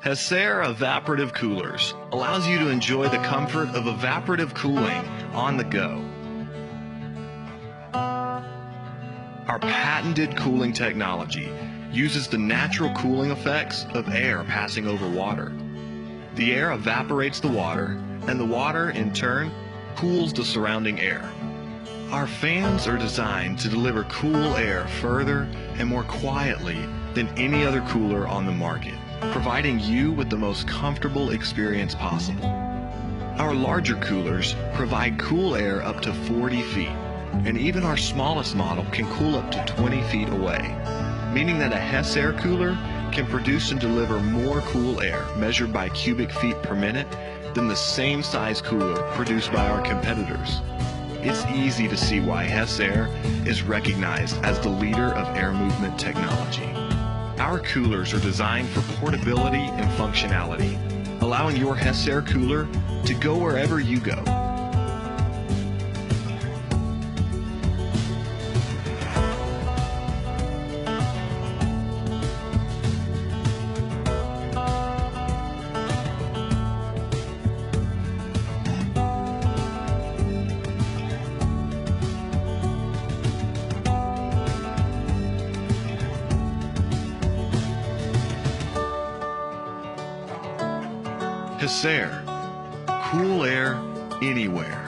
HESSAIRE Evaporative Coolers allows you to enjoy the comfort of evaporative cooling on the go. Our patented cooling technology uses the natural cooling effects of air passing over water. The air evaporates the water, and the water, in turn, cools the surrounding air. Our fans are designed to deliver cool air further and more quietly than any other cooler on the market, providing you with the most comfortable experience possible. Our larger coolers provide cool air up to 40 feet, and even our smallest model can cool up to 20 feet away, meaning that a HESSAIRE cooler can produce and deliver more cool air measured by cubic feet per minute than the same size cooler produced by our competitors. It's easy to see why HESSAIRE is recognized as the leader of air movement technology. Our coolers are designed for portability and functionality, allowing your HESSAIRE cooler to go wherever you go. HESSAIRE, cool air anywhere.